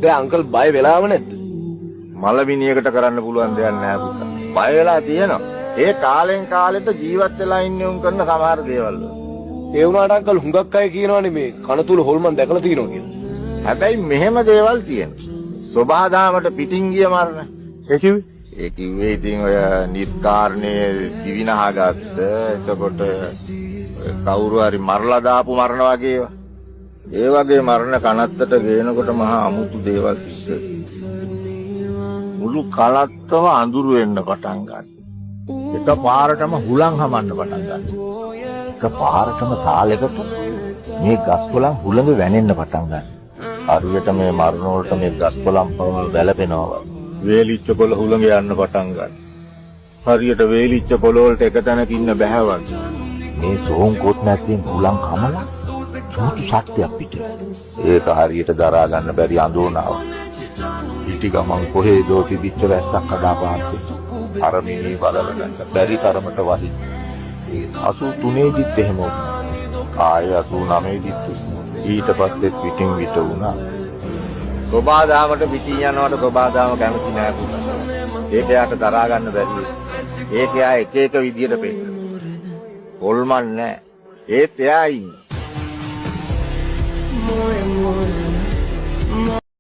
දැන් අංකල් බය වෙලාව නැද්ද? මලමිනියකට කරන්න පුළුවන් දෙයක් නෑ පුතා. බය වෙලා තියෙනවා. ඒ කාලෙන් කාලෙට ජීවත් වෙලා ඉන්නේ උන් කරන සමහර දේවල්. ඒ වුණාට අංකල් හුඟක් අය කියනවානේ මේ කන තුල හොල්මන් දැකලා තියෙනවා කියලා. හැබැයි මෙහෙම දේවල් තියෙනවා. සබහාදාමට පිටින් ගිය මරණ. ඒ කිව්වේ ඉතින් ඔය නිස්කාරණේ දිවිනහගත්ත එතකොට කවුරු හරි මරලා දාපු මරණ වගේ ඒවා. ඒ වගේ මරණ කනත්තට ගේනකොට මහා අමුතු දේවල් සිද්ධ වෙනවා. මුළු කලත්තම අඳුරු වෙන්න පටන් ගන්නවා. එකපාරටම හුලං හමන්න පටන් ගන්නවා. එකපාරටම තාලයකට මේ ගස්කොළන් හුළඟ වැනෙන්න පටන් ගන්නවා. හරියට මේ මරණ වලට මේ ගස්කොළන් පවල් වැළපෙනවා. වේලිච්ච පොළ හුළඟ යන්න පටන් ගන්නවා. හරියට වේලිච්ච පොළ වලට එක තැනක ඉන්න බෑ වගේ. මේ සෝන්කොත් නැතිනම් හුළං කමලා සෝතු ශක්තියක් පිට. ඒක හරියට දරා ගන්න බැරි අඳෝනාව. පිටි ගමන් කොහෙදෝ තිබිච්ච වැස්සක් හදාපාන්න. අර මිනි බලල ගන්න බැරි තරමට වහි. 83 දිත් එහෙම වුණා. ආය 89 දිත් ඊට පස්සේ පිටින් විත වුණා. සබාදාමට පිටින් යනවට සබාදාම කැමති නෑ පුතා. ඒක යාට දරා ගන්න බැරි. ඒක යා එක එක විදියට පෙන්නන. හොල්මන් නෑ. ඒත් එයා ඉන්නේ.